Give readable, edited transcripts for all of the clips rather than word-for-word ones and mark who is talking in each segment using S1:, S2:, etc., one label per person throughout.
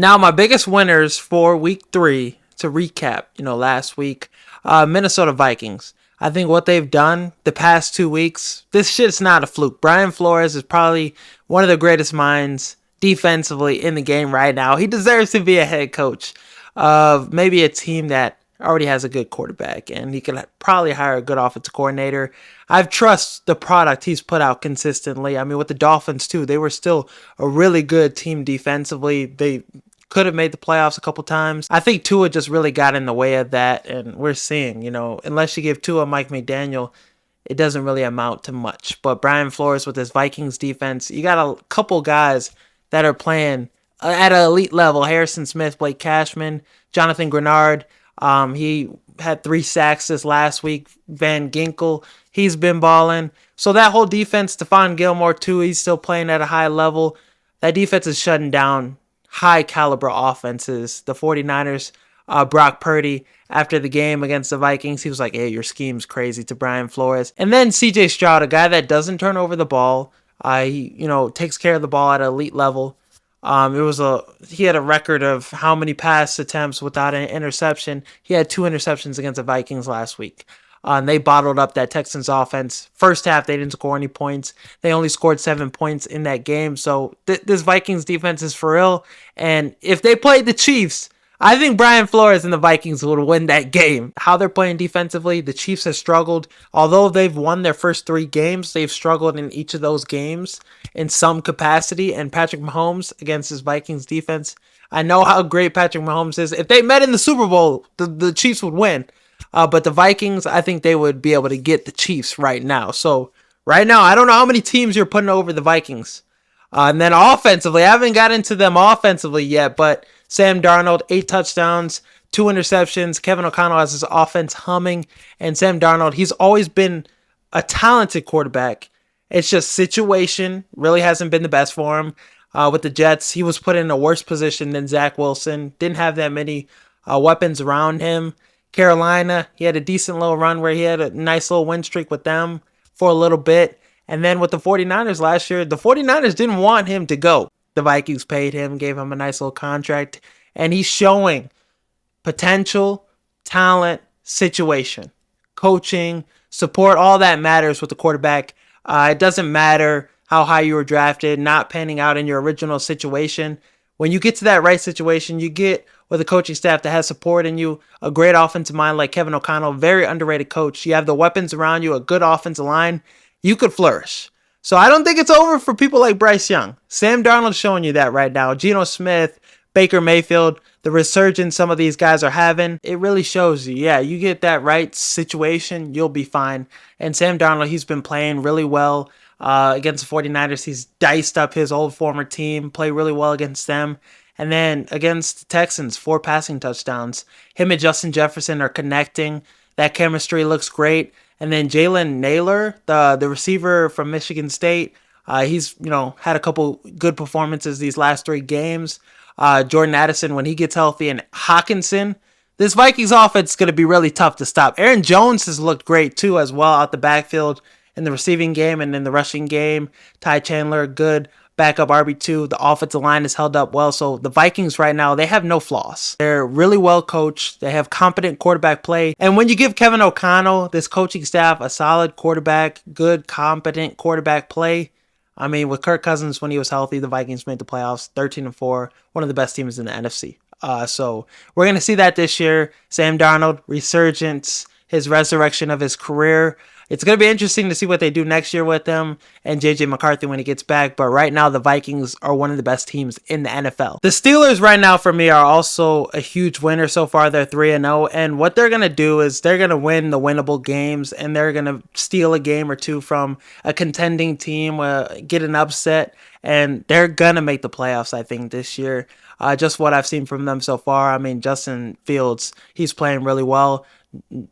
S1: Now, my biggest winners for week 3, to recap, last week, Minnesota Vikings. I think what they've done the past 2 weeks, this shit's not a fluke. Brian Flores is probably one of the greatest minds defensively in the game right now. He deserves to be a head coach of maybe a team that already has a good quarterback, and he could probably hire a good offensive coordinator. I trust the product he's put out consistently. I mean, with the Dolphins too, they were still a really good team defensively. They could have made the playoffs a couple times. I think Tua just really got in the way of that, and we're seeing, unless you give Tua Mike McDaniel, it doesn't really amount to much. But Brian Flores with his Vikings defense, you got a couple guys that are playing at an elite level. Harrison Smith, Blake Cashman, Jonathan Grenard. He had 3 sacks this last week. Van Ginkel, he's been balling. So that whole defense, Stephon Gilmore too, he's still playing at a high level. That defense is shutting down high caliber offenses. The 49ers, Brock Purdy, after the game against the Vikings, he was like, hey, your scheme's crazy, to Brian Flores. And then CJ Stroud, a guy that doesn't turn over the ball. He takes care of the ball at an elite level. He had a record of how many pass attempts without an interception. He had 2 interceptions against the Vikings last week. And they bottled up that Texans offense. First half, they didn't score any points. They only scored 7 points in that game. So this Vikings defense is for real. And if they played the Chiefs, I think Brian Flores and the Vikings would win that game. How they're playing defensively, the Chiefs have struggled. Although they've won their first 3 games, they've struggled in each of those games in some capacity. And Patrick Mahomes against his Vikings defense, I know how great Patrick Mahomes is. If they met in the Super Bowl, the Chiefs would win. But the Vikings, I think they would be able to get the Chiefs right now. So right now, I don't know how many teams you're putting over the Vikings. And then offensively, I haven't got into them offensively yet, but Sam Darnold, 8 touchdowns, 2 interceptions. Kevin O'Connell has his offense humming. And Sam Darnold, he's always been a talented quarterback. It's just situation really hasn't been the best for him. With the Jets, he was put in a worse position than Zach Wilson. Didn't have that many weapons around him. Carolina, he had a decent little run where he had a nice little win streak with them for a little bit. And then with the 49ers last year, the 49ers didn't want him to go. The Vikings paid him, gave him a nice little contract, and he's showing potential, talent, situation, coaching, support, all that matters with the quarterback. It doesn't matter how high you were drafted, not panning out in your original situation. When you get to that right situation, you get with a coaching staff that has support in you, a great offensive mind like Kevin O'Connell, very underrated coach. You have the weapons around you, a good offensive line, you could flourish. So I don't think it's over for people like Bryce Young. Sam Darnold's showing you that right now. Geno Smith, Baker Mayfield, the resurgence some of these guys are having, it really shows you, yeah, you get that right situation, you'll be fine. And Sam Darnold, he's been playing really well against the 49ers. He's diced up his old former team, played really well against them. And then against the Texans, 4 passing touchdowns. Him and Justin Jefferson are connecting. That chemistry looks great. And then Jalen Naylor, the receiver from Michigan State, he's had a couple good performances these last 3 games. Jordan Addison, when he gets healthy, and Hawkinson, this Vikings offense is going to be really tough to stop. Aaron Jones has looked great too as well out the backfield in the receiving game and in the rushing game. Ty Chandler, good backup RB2. The offensive line is held up well. So the Vikings right now, they have no flaws. They're really well coached. They have competent quarterback play. And when you give Kevin O'Connell, this coaching staff, a solid quarterback, good, competent quarterback play, I mean, with Kirk Cousins, when he was healthy, the Vikings made the playoffs, 13-4, one of the best teams in the NFC. So we're going to see that this year. Sam Darnold, resurgence, his resurrection of his career. It's going to be interesting to see what they do next year with him and J.J. McCarthy when he gets back. But right now, the Vikings are one of the best teams in the NFL. The Steelers right now for me are also a huge winner so far. They're 3-0. And what they're going to do is they're going to win the winnable games. And they're going to steal a game or 2 from a contending team, get an upset. And they're going to make the playoffs, I think, this year. Just what I've seen from them so far. I mean, Justin Fields, he's playing really well.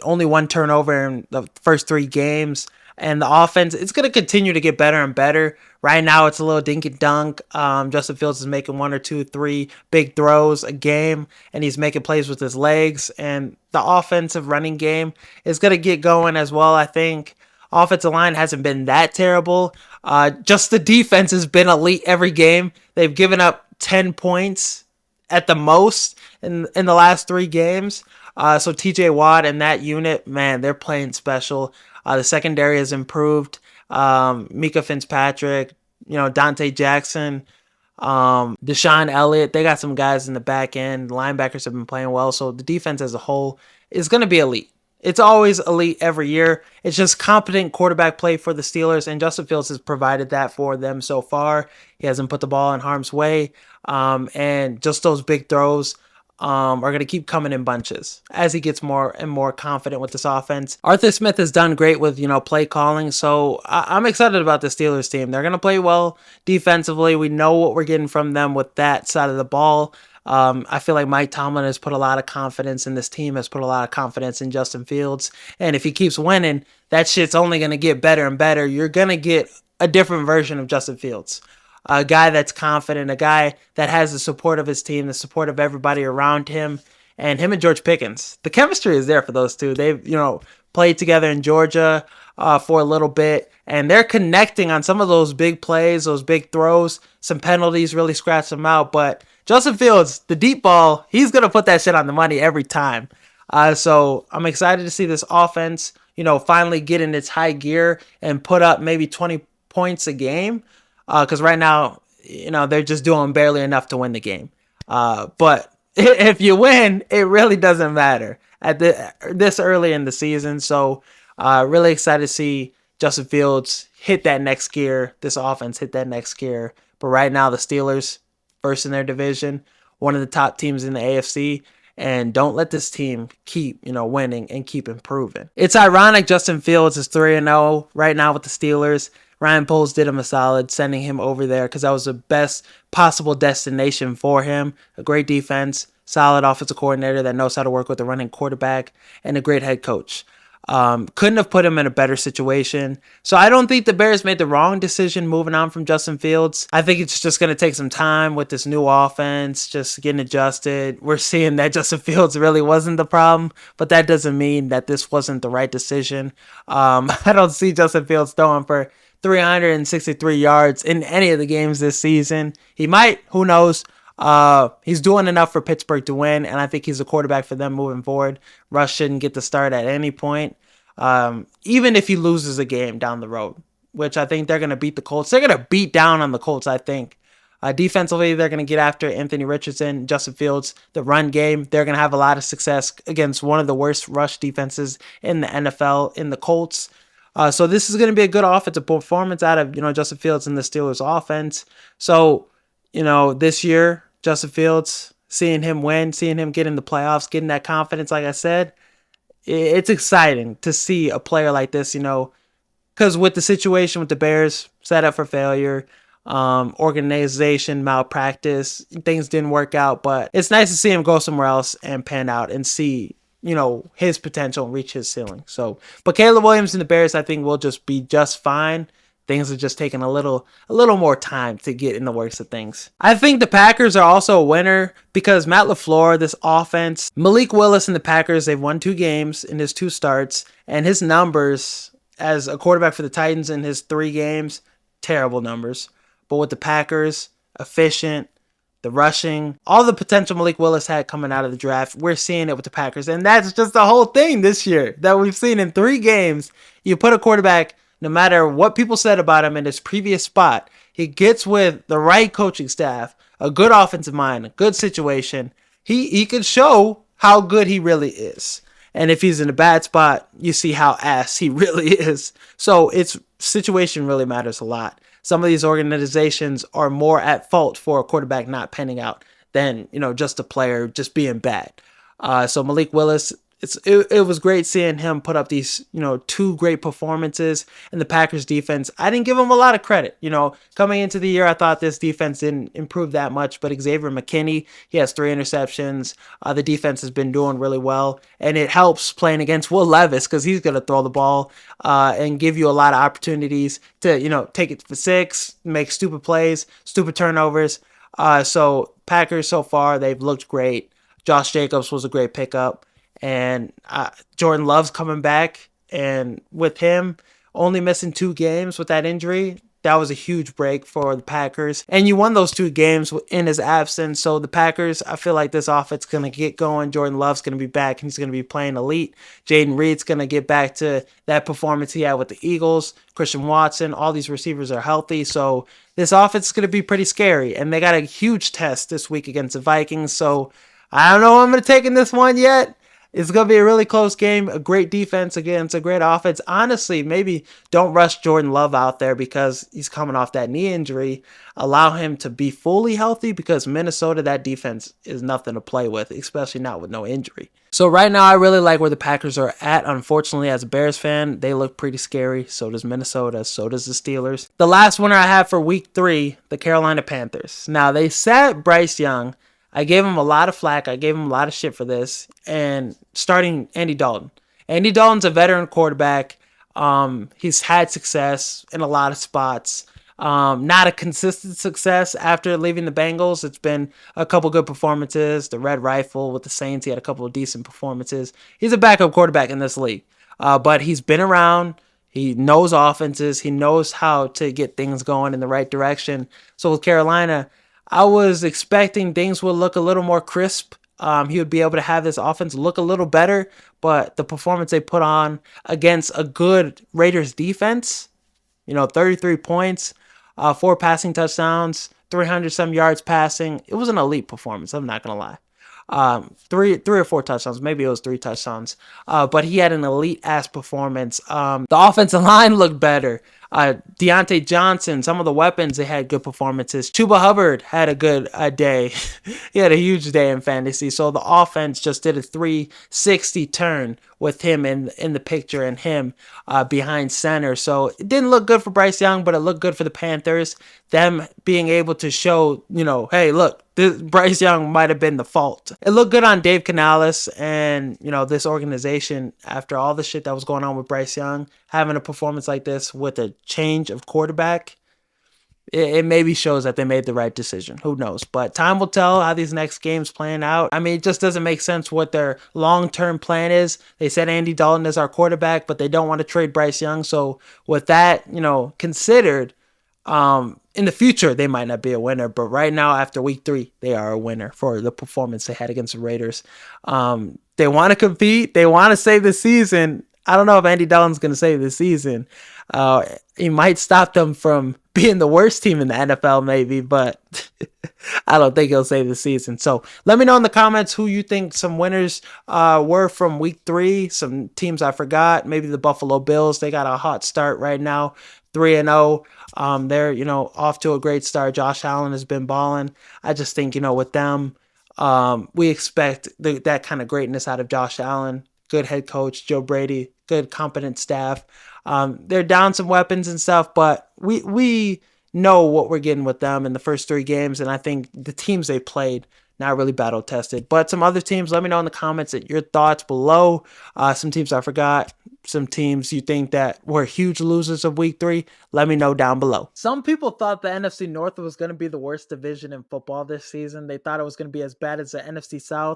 S1: Only 1 turnover in the first 3 games. And the offense, it's going to continue to get better and better. Right now, it's a little dink and dunk. Justin Fields is making 1 or 2, 3 big throws a game, and he's making plays with his legs. And the offensive running game is going to get going as well, I think. Offensive line hasn't been that terrible. Just the defense has been elite every game. They've given up 10 points at the most in the last 3 games. So TJ Watt and that unit, man, they're playing special. The secondary has improved. Mika Fitzpatrick, Dante Jackson, Deshaun Elliott. They got some guys in the back end. Linebackers have been playing well. So the defense as a whole is going to be elite. It's always elite every year. It's just competent quarterback play for the Steelers, and Justin Fields has provided that for them so far. He hasn't put the ball in harm's way, and just those big throws are going to keep coming in bunches as he gets more and more confident with this offense. Arthur Smith has done great with, play calling, so I'm excited about the Steelers team. They're going to play well defensively. We know what we're getting from them with that side of the ball. I feel like Mike Tomlin has put a lot of confidence in this team, has put a lot of confidence in Justin Fields. And if he keeps winning, that shit's only going to get better and better. You're going to get a different version of Justin Fields. A guy that's confident, a guy that has the support of his team, the support of everybody around him, and him and George Pickens. The chemistry is there for those two. They've, played together in Georgia for a little bit, and they're connecting on some of those big plays, those big throws. Some penalties really scratch them out, but Justin Fields, the deep ball, he's going to put that shit on the money every time. So I'm excited to see this offense, finally get in its high gear and put up maybe 20 points a game. Because right now, they're just doing barely enough to win the game. But if you win, it really doesn't matter at this early in the season. So really excited to see Justin Fields hit that next gear, this offense hit that next gear. But right now, the Steelers, first in their division, one of the top teams in the AFC, and don't let this team keep, winning and keep improving. It's ironic Justin Fields is 3-0 right now with the Steelers. Ryan Poles did him a solid sending him over there because that was the best possible destination for him. A great defense, solid offensive coordinator that knows how to work with a running quarterback, and a great head coach. Couldn't have put him in a better situation. So I don't think the Bears made the wrong decision moving on from Justin Fields. I think it's just going to take some time with this new offense, just getting adjusted. We're seeing that Justin Fields really wasn't the problem, but that doesn't mean that this wasn't the right decision. I don't see Justin Fields throwing for 363 yards in any of the games this season. He might, who knows? He's doing enough for Pittsburgh to win, and I think he's a quarterback for them moving forward. Russ shouldn't get the start at any point, even if he loses a game down the road, which I think they're going to beat the Colts. They're going to beat down on the Colts, I think. Defensively, they're going to get after Anthony Richardson, Justin Fields, the run game. They're going to have a lot of success against one of the worst rush defenses in the NFL in the Colts. So this is going to be a good offensive performance out of, Justin Fields and the Steelers offense. So, this year, Justin Fields, seeing him win, seeing him get in the playoffs, getting that confidence, like I said, it's exciting to see a player like this, because with the situation with the Bears, set up for failure, organization malpractice, things didn't work out, but it's nice to see him go somewhere else and pan out and see his potential and reach his ceiling. So, but Caleb Williams and the Bears, I think, will just be just fine. Things are just taking a little more time to get in the works of things. I think the Packers are also a winner because Matt LaFleur, this offense, Malik Willis and the Packers, they've won 2 games in his 2 starts, and his numbers as a quarterback for the Titans in his 3 games, terrible numbers. But with the Packers, efficient, the rushing, all the potential Malik Willis had coming out of the draft, we're seeing it with the Packers. And that's just the whole thing this year that we've seen in 3 games. You put a quarterback, no matter what people said about him in his previous spot, he gets with the right coaching staff, a good offensive mind, a good situation. He could show how good he really is. And if he's in a bad spot, you see how ass he really is. So its situation really matters a lot. Some of these organizations are more at fault for a quarterback not panning out than, just a player just being bad. So Malik Willis, it was great seeing him put up these, 2 great performances in the Packers defense. I didn't give him a lot of credit. Coming into the year, I thought this defense didn't improve that much, but Xavier McKinney, he has 3 interceptions. The defense has been doing really well, and it helps playing against Will Levis because he's going to throw the ball and give you a lot of opportunities to, take it for 6, make stupid plays, stupid turnovers. So Packers so far, they've looked great. Josh Jacobs was a great pickup. And Jordan Love's coming back, and with him only missing 2 games with that injury, That was a huge break for the Packers. And you won those 2 games in his absence. So the Packers, I feel like this offense is going to get going. Jordan Love's going to be back and he's going to be playing elite. Jaden Reed's going to get back to that performance he had with the Eagles. Christian Watson, all these receivers are healthy. So this offense is going to be pretty scary. And they got a huge test this week against the Vikings. So I don't know what I'm going to take in this one yet. It's going to be a really close game, a great defense against a great offense. Honestly, maybe don't rush Jordan Love out there because he's coming off that knee injury. Allow him to be fully healthy because Minnesota, that defense is nothing to play with, especially not with no injury. So right now, I really like where the Packers are at. Unfortunately, as a Bears fan, they look pretty scary. So does Minnesota. So does the Steelers. The last winner I have for week 3, the Carolina Panthers. Now, they sat Bryce Young. I gave him a lot of flack. I gave him a lot of shit for this. And starting Andy Dalton. Andy Dalton's a veteran quarterback. He's had success in a lot of spots. Not a consistent success after leaving the Bengals. It's been a couple good performances. The Red Rifle with the Saints, he had a couple of decent performances. He's a backup quarterback in this league. But he's been around. He knows offenses. He knows how to get things going in the right direction. So with Carolina, I was expecting things would look a little more crisp. He would be able to have this offense look a little better, but the performance they put on against a good Raiders defense, 33 points, 4 passing touchdowns, 300 some yards passing. It was an elite performance. I'm not going to lie. Three or 4 touchdowns. Maybe it was 3 touchdowns. But he had an elite ass performance. The offensive line looked better. Deontay Johnson, some of the weapons, they had good performances. Chuba Hubbard had a good day. He had a huge day in fantasy. So the offense just did a 360 turn with him in the picture and him behind center. So it didn't look good for Bryce Young, but it looked good for the Panthers. Them being able to show, hey, look, Bryce Young might have been the fault. It looked good on Dave Canales and, this organization after all the shit that was going on with Bryce Young, having a performance like this with a change of quarterback. It maybe shows that they made the right decision. Who knows? But time will tell how these next games playing out. I mean, it just doesn't make sense what their long-term plan is. They said Andy Dalton is our quarterback, but they don't want to trade Bryce Young. So with that, considered, in the future, they might not be a winner, but right now, after week 3, they are a winner for the performance they had against the Raiders. They want to compete. They want to save the season. I don't know if Andy Dalton's going to save the season. He might stop them from being the worst team in the NFL, maybe, but I don't think he'll save the season. So let me know in the comments who you think some winners were from week 3. Some teams I forgot. Maybe the Buffalo Bills. They got a hot start right now. 3-0. They're, off to a great start. Josh Allen has been balling. I just think, with them, we expect that kind of greatness out of Josh Allen. Good head coach, Joe Brady, good competent staff. They're down some weapons and stuff, but we know what we're getting with them in the first 3 games, and I think the teams they played, not really battle tested. But some other teams, let me know in the comments your thoughts below. Some teams I forgot. Some teams you think that were huge losers of week 3, let me know down below. Some people thought the NFC North was going to be the worst division in football this season. They thought it was going to be as bad as the NFC South.